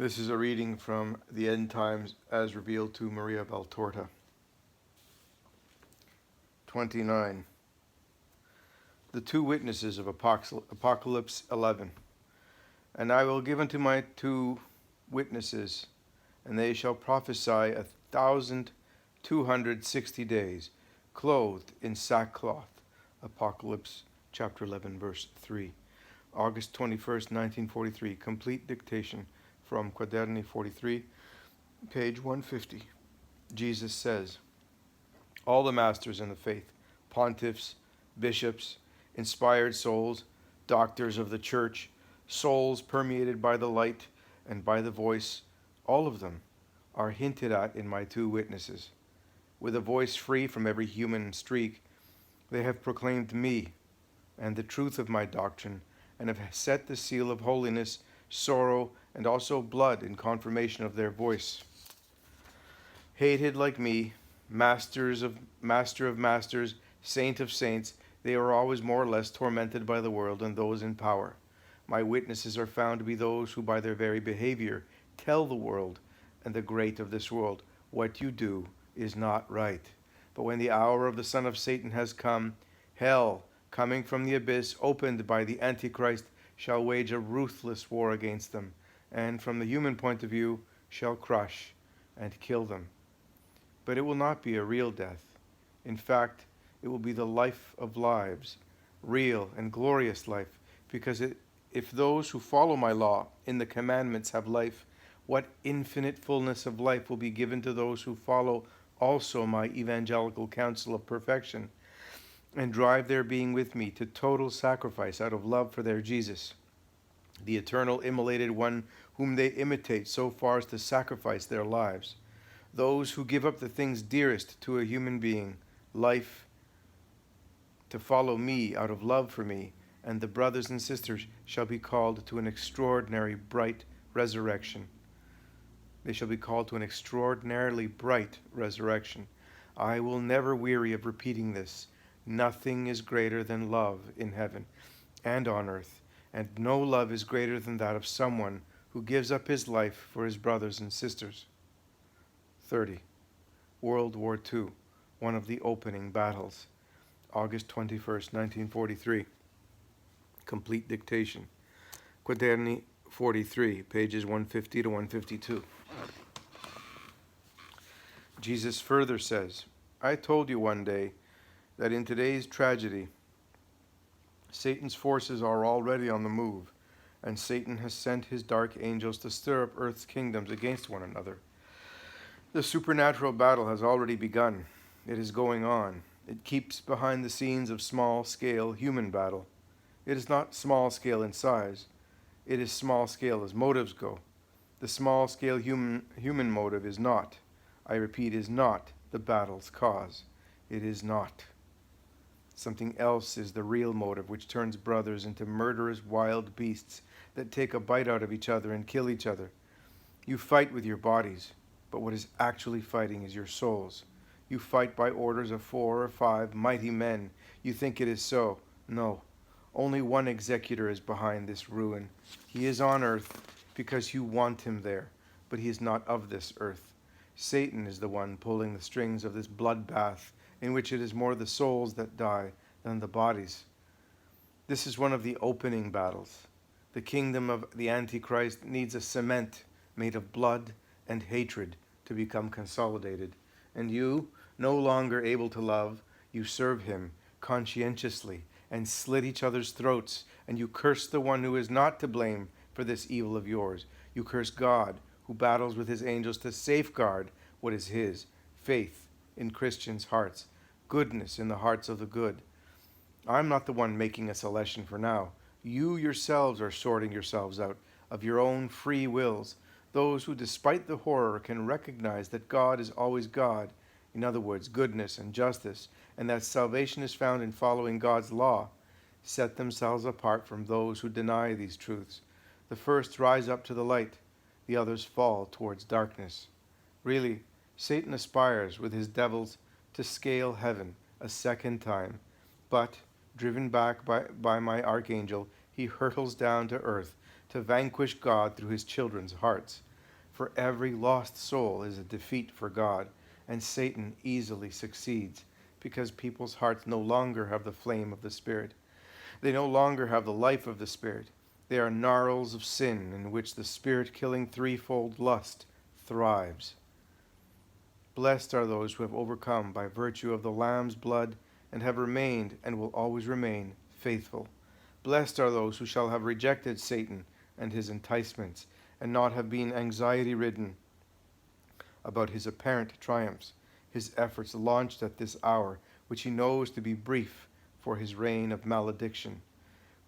This is a reading from the End Times as revealed to Maria Valtorta. 29. The two witnesses of Apocalypse 11. And I will give unto my two witnesses, and they shall prophesy 1,260 days, clothed in sackcloth. Apocalypse chapter 11, verse 3. August 21st, 1943. Complete dictation from Quaderni 43, page 150. Jesus says, all the masters in the faith, pontiffs, bishops, inspired souls, doctors of the church, souls permeated by the light and by the voice, all of them are hinted at in my two witnesses. With a voice free from every human streak, they have proclaimed me and the truth of my doctrine, and have set the seal of holiness, sorrow, and also blood in confirmation of their voice. Hated like me, master of masters, saint of saints, they are always more or less tormented by the world and those in power. My witnesses are found to be those who by their very behavior tell the world and the great of this world, what you do is not right. But when the hour of the Son of Satan has come, hell, coming from the abyss, opened by the Antichrist, shall wage a ruthless war against them, and from the human point of view, shall crush and kill them. But it will not be a real death. In fact, it will be the life of lives, real and glorious life, because if those who follow my law in the commandments have life, what infinite fullness of life will be given to those who follow also my evangelical counsel of perfection, and drive their being with me to total sacrifice out of love for their Jesus, the eternal immolated one whom they imitate so far as to sacrifice their lives. Those who give up the things dearest to a human being, life, to follow me out of love for me, and the brothers and sisters shall be called to an extraordinary bright resurrection. They shall be called to an extraordinarily bright resurrection. I will never weary of repeating this. Nothing is greater than love in heaven and on earth, and no love is greater than that of someone who gives up his life for his brothers and sisters. 30. World War II, one of the opening battles. August 21st, 1943. Complete dictation. Quaderni 43, pages 150 to 152. Jesus further says, I told you one day that in today's tragedy, Satan's forces are already on the move, and Satan has sent his dark angels to stir up earth's kingdoms against one another. The supernatural battle has already begun. It is going on. It keeps behind the scenes of small-scale human battle. It is not small-scale in size. It is small-scale as motives go. The small-scale human motive is not, I repeat, is not the battle's cause. It is not. Something else is the real motive, which turns brothers into murderous wild beasts that take a bite out of each other and kill each other. You fight with your bodies, but what is actually fighting is your souls. You fight by orders of 4 or 5 mighty men. You think it is so. No. Only one executor is behind this ruin. He is on earth because you want him there, but he is not of this earth. Satan is the one pulling the strings of this bloodbath in which it is more the souls that die than the bodies. This is one of the opening battles. The kingdom of the Antichrist needs a cement made of blood and hatred to become consolidated. And you, no longer able to love, you serve him conscientiously and slit each other's throats, and you curse the one who is not to blame for this evil of yours. You curse God, who battles with his angels to safeguard what is his, faith in Christians' hearts, goodness in the hearts of the good. I'm not the one making a selection for now. You yourselves are sorting yourselves out of your own free wills, those who, despite the horror, can recognize that God is always God, in other words, goodness and justice, and that salvation is found in following God's law, set themselves apart from those who deny these truths. The first rise up to the light, the others fall towards darkness. Really, Satan aspires with his devils to scale heaven a second time, but, driven back by my archangel, he hurtles down to earth to vanquish God through his children's hearts. For every lost soul is a defeat for God, and Satan easily succeeds, because people's hearts no longer have the flame of the Spirit. They no longer have the life of the Spirit. They are gnarls of sin in which the Spirit-killing threefold lust thrives. Blessed are those who have overcome by virtue of the Lamb's blood and have remained and will always remain faithful. Blessed are those who shall have rejected Satan and his enticements and not have been anxiety-ridden about his apparent triumphs, his efforts launched at this hour, which he knows to be brief for his reign of malediction.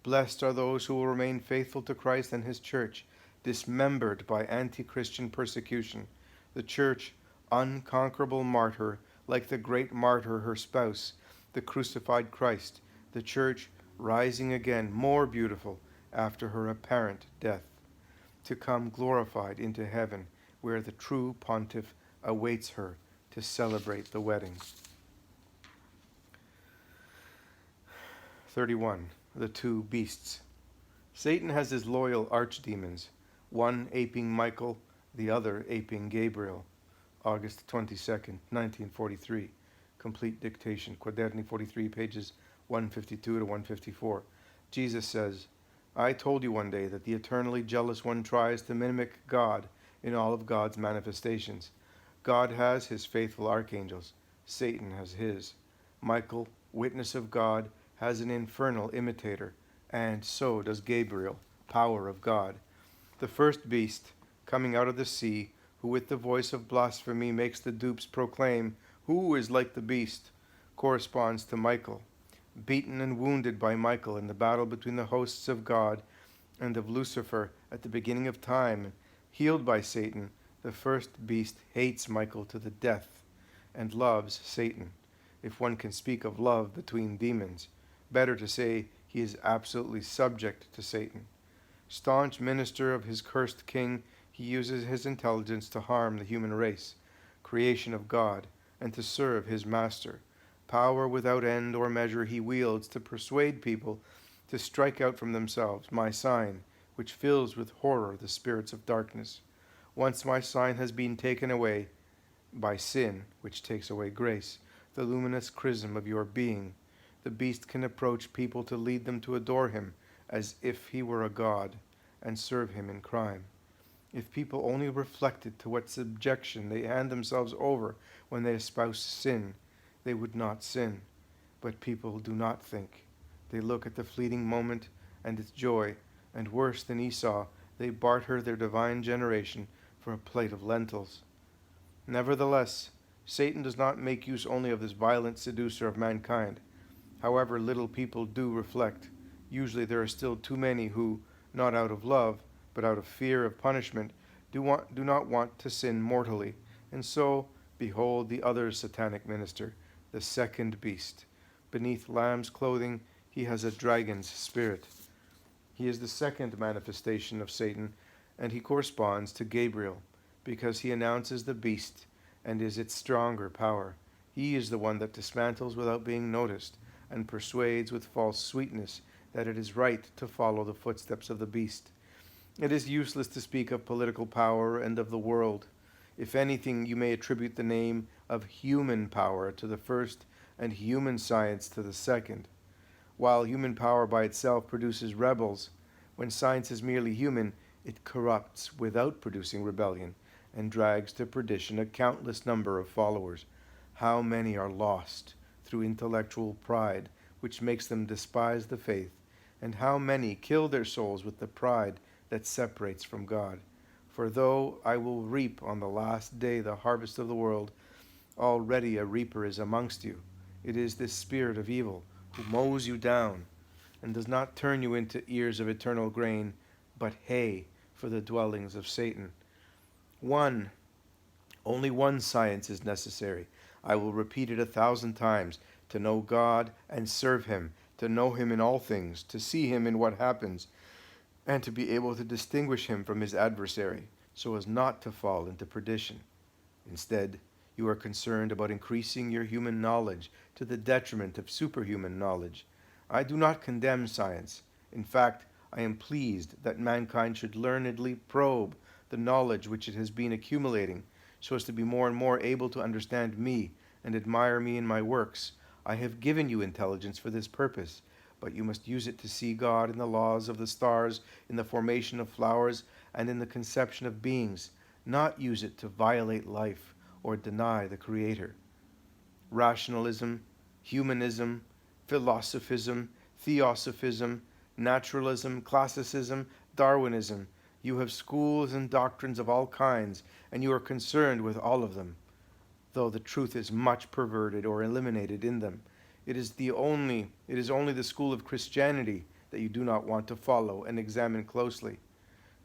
Blessed are those who will remain faithful to Christ and his church, dismembered by anti-Christian persecution. The church, unconquerable martyr, like the great martyr her spouse, the crucified Christ. The church, rising again, more beautiful after her apparent death, to come glorified into heaven, where the true pontiff awaits her to celebrate the wedding. 31. The two beasts. Satan has his loyal archdemons, one aping Michael, the other aping Gabriel. August 22nd, 1943. Complete dictation. Quaderni 43, pages 152 to 154. Jesus says, I told you one day that the eternally jealous one tries to mimic God in all of God's manifestations. God has his faithful archangels. Satan has his. Michael, witness of God, has an infernal imitator, and so does Gabriel, power of God. The first beast, coming out of the sea, who with the voice of blasphemy makes the dupes proclaim, Who is like the beast? Corresponds to Michael. Beaten and wounded by Michael in the battle between the hosts of God and of Lucifer at the beginning of time, healed by Satan, the first beast hates Michael to the death and loves Satan, if one can speak of love between demons. Better to say he is absolutely subject to Satan. Staunch minister of his cursed king, he uses his intelligence to harm the human race, creation of God, and to serve his master. Power without end or measure he wields to persuade people to strike out from themselves my sign, which fills with horror the spirits of darkness. Once my sign has been taken away by sin, which takes away grace, the luminous chrism of your being, the beast can approach people to lead them to adore him as if he were a god, and serve him in crime. If people only reflected to what subjection they hand themselves over when they espouse sin, they would not sin. But people do not think. They look at the fleeting moment and its joy, and worse than Esau, they barter their divine generation for a plate of lentils. Nevertheless, Satan does not make use only of this violent seducer of mankind. However little people do reflect, usually there are still too many who, not out of love, but out of fear of punishment, do not want to sin mortally. And so, behold the other satanic minister, the second beast. Beneath lamb's clothing, he has a dragon's spirit. He is the second manifestation of Satan, and he corresponds to Gabriel, because he announces the beast and is its stronger power. He is the one that dismantles without being noticed, and persuades with false sweetness that it is right to follow the footsteps of the beast. It is useless to speak of political power and of the world. If anything, you may attribute the name of human power to the first and human science to the second. While human power by itself produces rebels, when science is merely human, it corrupts without producing rebellion, and drags to perdition a countless number of followers. How many are lost through intellectual pride, which makes them despise the faith, and how many kill their souls with the pride that separates from God. For though I will reap on the last day the harvest of the world, already a reaper is amongst you. It is this spirit of evil who mows you down, and does not turn you into ears of eternal grain, but hay for the dwellings of Satan. Only one science is necessary. I will repeat it 1,000 times, to know God and serve him, to know him in all things, to see him in what happens, and to be able to distinguish him from his adversary, so as not to fall into perdition. Instead, you are concerned about increasing your human knowledge to the detriment of superhuman knowledge. I do not condemn science. In fact, I am pleased that mankind should learnedly probe the knowledge which it has been accumulating, so as to be more and more able to understand me and admire me in my works. I have given you intelligence for this purpose, but you must use it to see God in the laws of the stars, in the formation of flowers, and in the conception of beings, not use it to violate life or deny the Creator. Rationalism, humanism, philosophism, theosophism, naturalism, classicism, Darwinism. You have schools and doctrines of all kinds, and you are concerned with all of them, though the truth is much perverted or eliminated in them. It is only the school of Christianity that you do not want to follow and examine closely.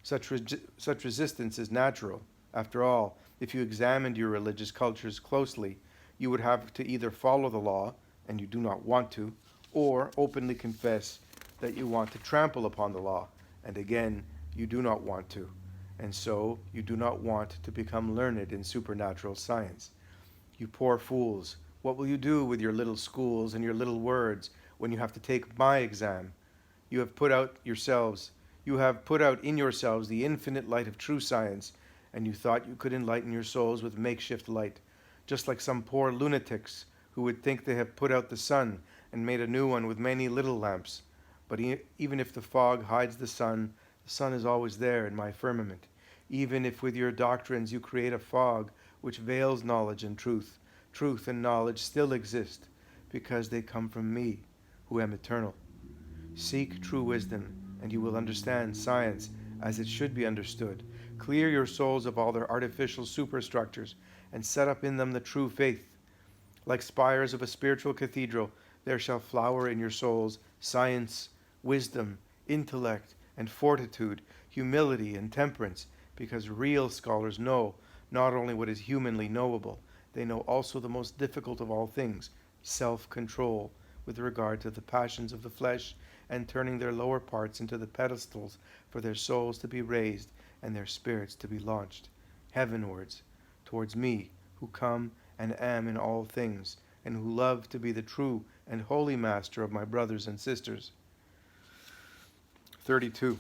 Such resistance is natural. After all, if you examined your religious cultures closely, you would have to either follow the law, and you do not want to, or openly confess that you want to trample upon the law, and again, you do not want to, and so you do not want to become learned in supernatural science. You poor fools, what will you do with your little schools and your little words when you have to take my exam? You have put out in yourselves the infinite light of true science, and you thought you could enlighten your souls with makeshift light, just like some poor lunatics who would think they have put out the sun and made a new one with many little lamps. But even if the fog hides the sun is always there in my firmament. Even if with your doctrines you create a fog which veils knowledge and truth, truth and knowledge still exist, because they come from me, who am eternal. Seek true wisdom, and you will understand science as it should be understood. Clear your souls of all their artificial superstructures, and set up in them the true faith. Like spires of a spiritual cathedral, there shall flower in your souls science, wisdom, intellect, and fortitude, humility and temperance, because real scholars know not only what is humanly knowable, they know also the most difficult of all things, self-control, with regard to the passions of the flesh, and turning their lower parts into the pedestals for their souls to be raised and their spirits to be launched heavenwards, towards me, who come and am in all things, and who love to be the true and holy master of my brothers and sisters. 32.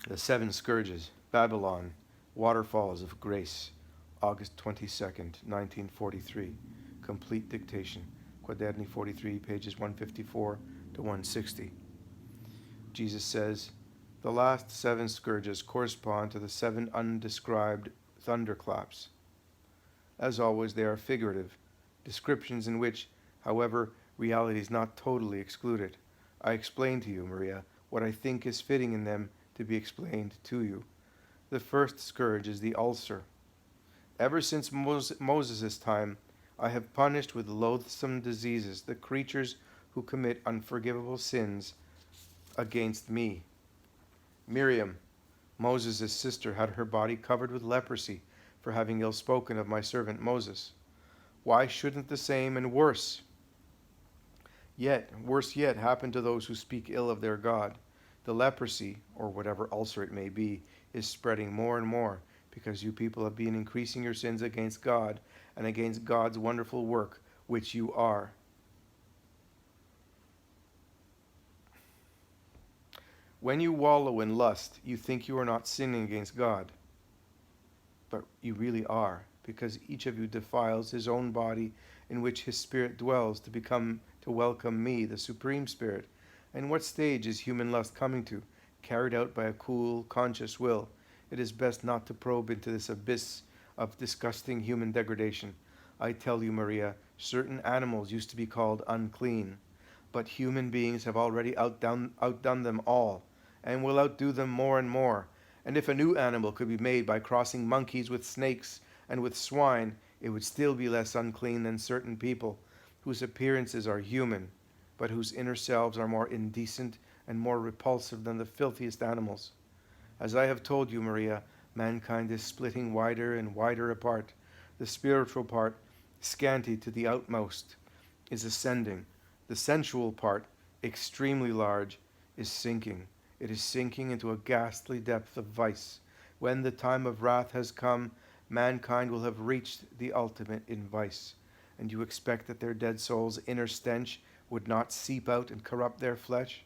The Seven Scourges, Babylon, Waterfalls of Grace, August 22nd, 1943. Complete dictation. Quaderni 43, pages 154 to 160. Jesus says, the last seven scourges correspond to the seven undescribed thunderclaps. As always, they are figurative, descriptions in which, however, reality is not totally excluded. I explain to you, Maria, what I think is fitting in them to be explained to you. The first scourge is the ulcer. Ever since Moses' time, I have punished with loathsome diseases the creatures who commit unforgivable sins against me. Miriam, Moses' sister, had her body covered with leprosy for having ill spoken of my servant Moses. Why shouldn't the same and worse yet happen to those who speak ill of their God? The leprosy, or whatever ulcer it may be, is spreading more and more because you people have been increasing your sins against God and against God's wonderful work, which you are. When you wallow in lust, you think you are not sinning against God, but you really are, because each of you defiles his own body in which his spirit dwells to welcome me, the Supreme Spirit. And what stage is human lust coming to, carried out by a cool, conscious will? It is best not to probe into this abyss of disgusting human degradation. I tell you, Maria, certain animals used to be called unclean, but human beings have already outdone them all, and will outdo them more and more. And if a new animal could be made by crossing monkeys with snakes and with swine, it would still be less unclean than certain people, whose appearances are human, but whose inner selves are more indecent and more repulsive than the filthiest animals. As I have told you, Maria, mankind is splitting wider and wider apart. The spiritual part, scanty to the outmost, is ascending. The sensual part, extremely large, is sinking. It is sinking into a ghastly depth of vice. When the time of wrath has come, mankind will have reached the ultimate in vice. And you expect that their dead souls' inner stench would not seep out and corrupt their flesh,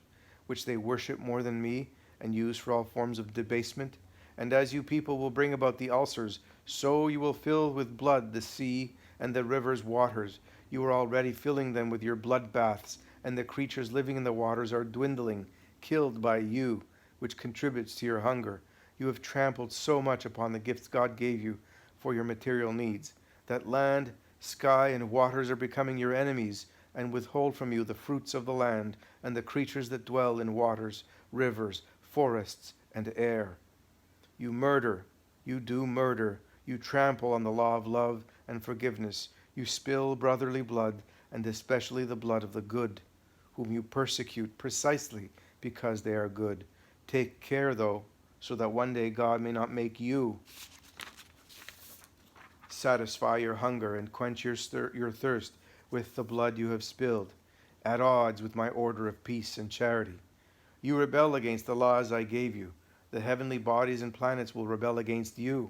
which they worship more than me and use for all forms of debasement? And as you people will bring about the ulcers, so you will fill with blood the sea and the river's waters. You are already filling them with your blood baths, and the creatures living in the waters are dwindling, killed by you, which contributes to your hunger. You have trampled so much upon the gifts God gave you for your material needs, that land, sky, and waters are becoming your enemies, and withhold from you the fruits of the land and the creatures that dwell in waters, rivers, forests, and air. You murder, you do murder, you trample on the law of love and forgiveness, you spill brotherly blood, and especially the blood of the good, whom you persecute precisely because they are good. Take care, though, so that one day God may not make you satisfy your hunger and quench your thirst with the blood you have spilled, at odds with my order of peace and charity. You rebel against the laws I gave you. The heavenly bodies and planets will rebel against you.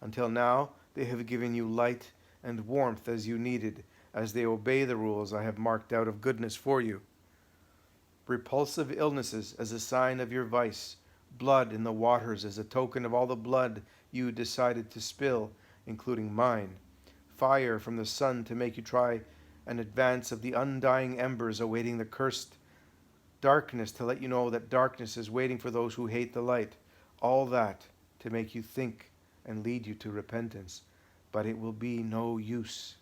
Until now, they have given you light and warmth as you needed, as they obey the rules I have marked out of goodness for you. Repulsive illnesses as a sign of your vice, blood in the waters as a token of all the blood you decided to spill, including mine, fire from the sun to make you try an advance of the undying embers awaiting the cursed, darkness to let you know that darkness is waiting for those who hate the light, all that to make you think and lead you to repentance. But it will be no use.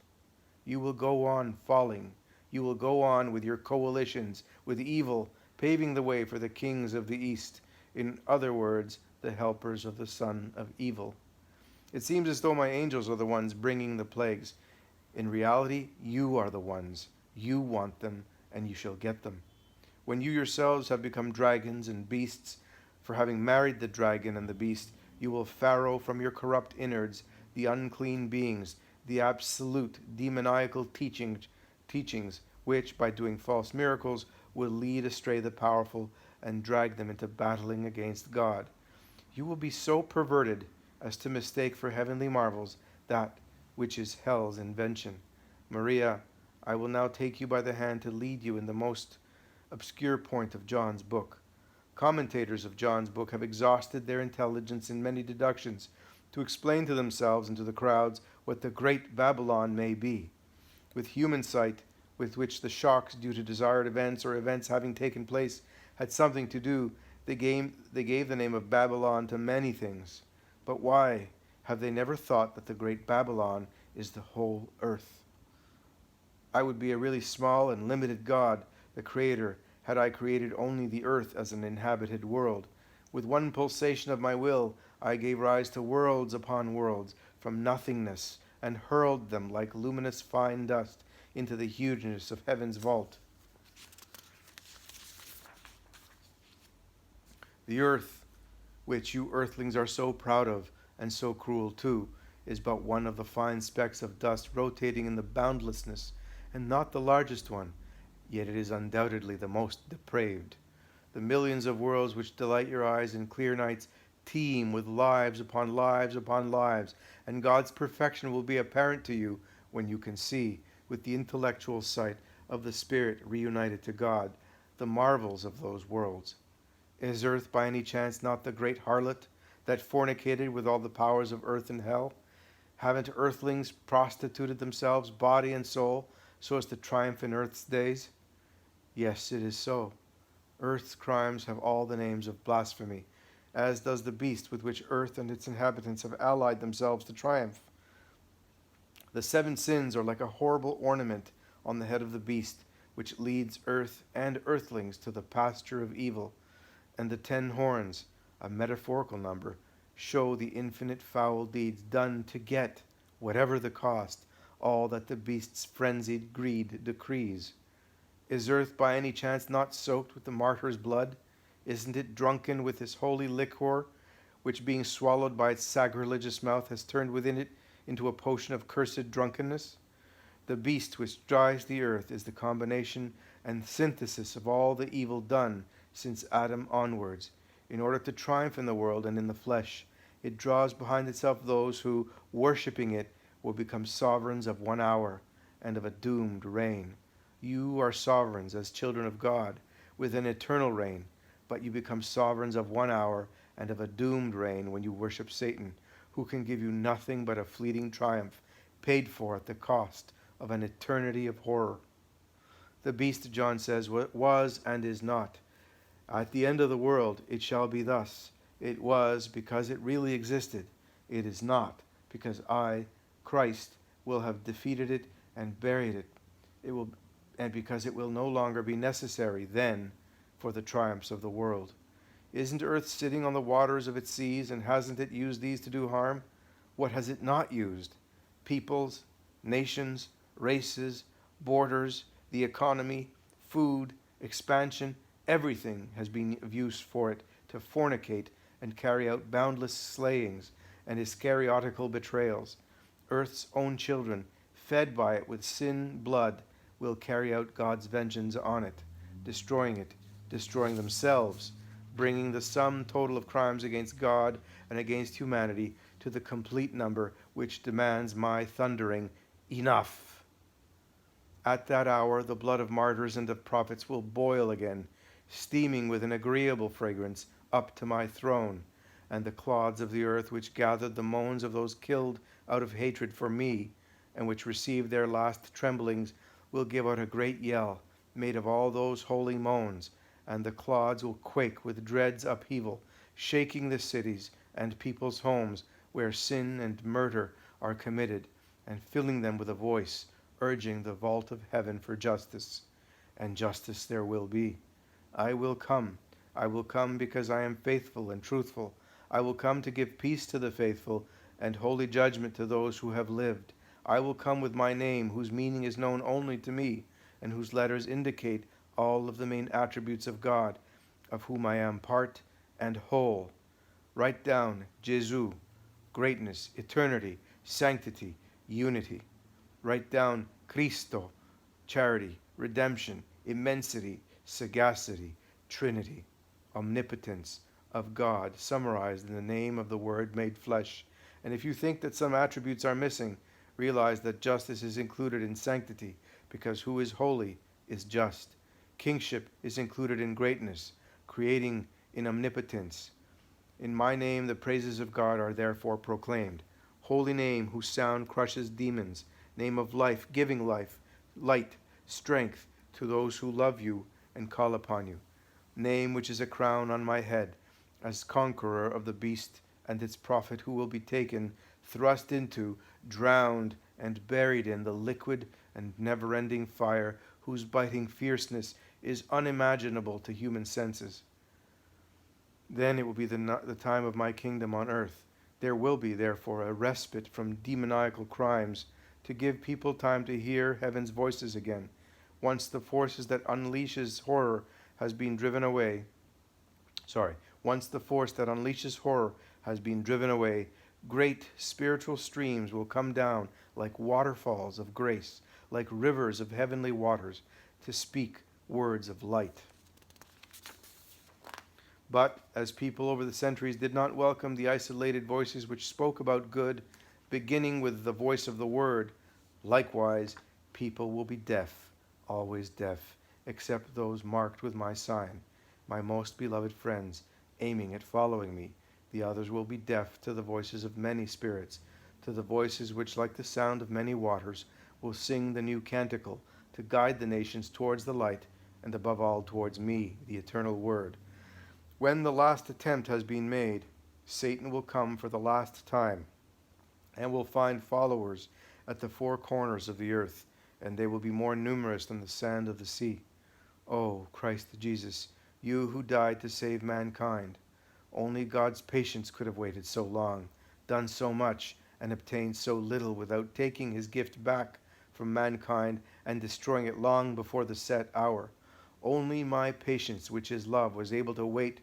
You will go on falling. You will go on with your coalitions with evil, paving the way for the kings of the east, in other words, the helpers of the son of evil. It seems as though my angels are the ones bringing the plagues. In reality, you are the ones. You want them, and you shall get them. When you yourselves have become dragons and beasts, for having married the dragon and the beast, you will farrow from your corrupt innards the unclean beings, the absolute demoniacal teachings, which, by doing false miracles, will lead astray the powerful and drag them into battling against God. You will be so perverted as to mistake for heavenly marvels that which is hell's invention. Maria, I will now take you by the hand to lead you in the most obscure point of John's book. Commentators of John's book have exhausted their intelligence in many deductions to explain to themselves and to the crowds what the great Babylon may be. With human sight, with which the shocks due to desired events or events having taken place had something to do, they gave the name of Babylon to many things. But why have they never thought that the great Babylon is the whole earth? I would be a really small and limited God, the Creator, had I created only the earth as an inhabited world. With one pulsation of my will, I gave rise to worlds upon worlds from nothingness, and hurled them like luminous fine dust into the hugeness of heaven's vault. The earth, which you earthlings are so proud of, and so cruel too, is but one of the fine specks of dust rotating in the boundlessness, and not the largest one, yet it is undoubtedly the most depraved. The millions of worlds which delight your eyes in clear nights teem with lives upon lives upon lives, and God's perfection will be apparent to you when you can see, with the intellectual sight of the Spirit reunited to God, the marvels of those worlds. Is earth by any chance not the great harlot that fornicated with all the powers of earth and hell? Haven't earthlings prostituted themselves, body and soul, so as to triumph in earth's days? Yes, it is so. Earth's crimes have all the names of blasphemy, as does the beast with which earth and its inhabitants have allied themselves to triumph. The 7 sins are like a horrible ornament on the head of the beast, which leads earth and earthlings to the pasture of evil. And the 10 horns, a metaphorical number, show the infinite foul deeds done to get, whatever the cost, all that the beast's frenzied greed decrees. Is earth by any chance not soaked with the martyr's blood? Isn't it drunken with his holy liquor, which being swallowed by its sacrilegious mouth has turned within it into a potion of cursed drunkenness? The beast which drives the earth is the combination and synthesis of all the evil done since Adam onwards. In order to triumph in the world and in the flesh, it draws behind itself those who, worshipping it, will become sovereigns of 1 hour and of a doomed reign. You are sovereigns as children of God, with an eternal reign, but you become sovereigns of 1 hour and of a doomed reign when you worship Satan, who can give you nothing but a fleeting triumph, paid for at the cost of an eternity of horror. The beast, John says, was and is not. At the end of the world, it shall be thus. It was because it really existed. It is not because I, Christ, will have defeated it and buried it. And because it will no longer be necessary then for the triumphs of the world. Isn't earth sitting on the waters of its seas, and hasn't it used these to do harm? What has it not used? Peoples, nations, races, borders, the economy, food, expansion, everything has been of use for it to fornicate and carry out boundless slayings and Iscariotical betrayals. Earth's own children, fed by it with sin blood, will carry out God's vengeance on it, destroying themselves, bringing the sum total of crimes against God and against humanity to the complete number which demands my thundering, enough. At that hour, the blood of martyrs and of prophets will boil again, steaming with an agreeable fragrance up to my throne, and the clods of the earth which gathered the moans of those killed out of hatred for me, and which received their last tremblings, will give out a great yell, made of all those holy moans, and the clods will quake with dread's upheaval, shaking the cities and people's homes where sin and murder are committed, and filling them with a voice, urging the vault of heaven for justice. And justice there will be. I will come because I am faithful and truthful. I will come to give peace to the faithful and holy judgment to those who have lived. I will come with my name, whose meaning is known only to me, and whose letters indicate all of the main attributes of God, of whom I am part and whole. Write down Jesu, greatness, eternity, sanctity, unity. Write down Christo, charity, redemption, immensity, sagacity, Trinity, omnipotence of God, summarized in the name of the Word made flesh. And if you think that some attributes are missing, realize that justice is included in sanctity, because who is holy is just. Kingship is included in greatness, creating in omnipotence. In my name the praises of God are therefore proclaimed. Holy name, whose sound crushes demons. Name of life, giving life, light, strength to those who love you and call upon you. Name which is a crown on my head, as conqueror of the beast and its prophet, who will be taken, thrust into, drowned, and buried in the liquid and never-ending fire, whose biting fierceness is unimaginable to human senses. Then it will be the time of my kingdom on earth. There will be, therefore, a respite from demoniacal crimes, to give people time to hear heaven's voices again. Once the forces that unleashes horror has been driven away, once the force that unleashes horror has been driven away, great spiritual streams will come down like waterfalls of grace, like rivers of heavenly waters, to speak words of light. But as people over the centuries did not welcome the isolated voices which spoke about good, beginning with the voice of the Word, likewise people will be deaf, always deaf, except those marked with my sign, my most beloved friends, aiming at following me. The others will be deaf to the voices of many spirits, to the voices which, like the sound of many waters, will sing the new canticle, to guide the nations towards the light, and above all towards me, the eternal Word. When the last attempt has been made, Satan will come for the last time, and will find followers at the four corners of the earth, and they will be more numerous than the sand of the sea. O Christ Jesus, you who died to save mankind, only God's patience could have waited so long, done so much, and obtained so little without taking his gift back from mankind and destroying it long before the set hour. Only my patience, which is love, was able to wait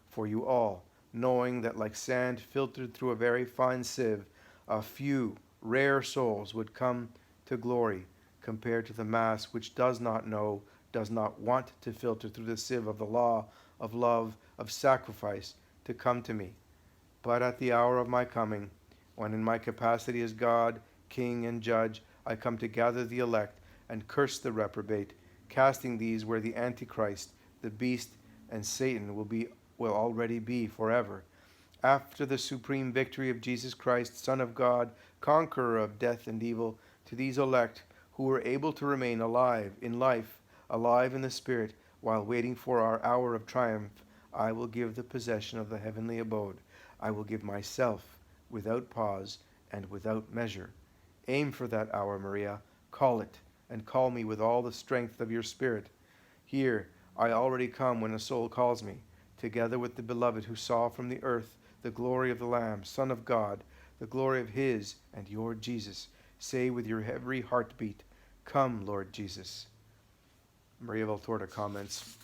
for you all, knowing that like sand filtered through a very fine sieve, a few rare souls would come to glory compared to the mass which does not know, does not want to filter through the sieve of the law, of love, of sacrifice, to come to me. But at the hour of my coming, when in my capacity as God, King, and Judge, I come to gather the elect and curse the reprobate, casting these where the Antichrist, the beast, and Satan will already be forever, After the supreme victory of Jesus Christ, Son of God, conqueror of death and evil, to these elect who were able to remain alive in life, alive in the Spirit, while waiting for our hour of triumph, I will give the possession of the heavenly abode. I will give myself without pause and without measure. Aim for that hour, Maria. Call it, and call me with all the strength of your Spirit. Here, I already come when a soul calls me, together with the beloved who saw from the earth the glory of the Lamb, Son of God, the glory of his and your Jesus. Say with your every heartbeat, Come, Lord Jesus. Maria Valtorta comments,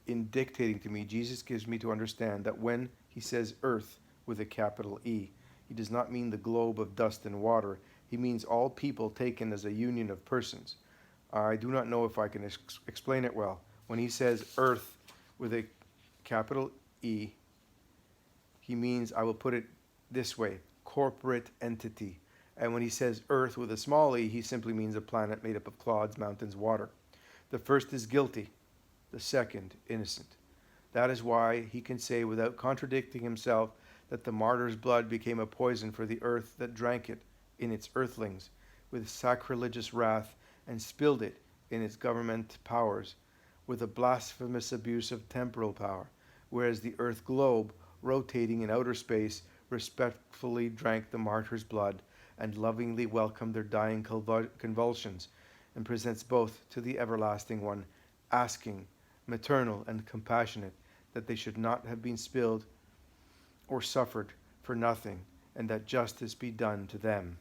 in dictating to me, Jesus gives me to understand that when he says earth with a capital E, he does not mean the globe of dust and water. He means all people taken as a union of persons. I do not know if I can explain it well. When he says earth with a capital E, he means, I will put it this way, corporate entity. And when he says earth with a small e, he simply means a planet made up of clouds, mountains, water. The first is guilty, the second innocent. That is why he can say without contradicting himself that the martyr's blood became a poison for the earth that drank it in its earthlings with sacrilegious wrath and spilled it in its government powers with a blasphemous abuse of temporal power, whereas the earth globe, rotating in outer space, respectfully drank the martyr's blood and lovingly welcomed their dying convulsions, and presents both to the everlasting one, asking, maternal and compassionate, that they should not have been spilled or suffered for nothing, and that justice be done to them.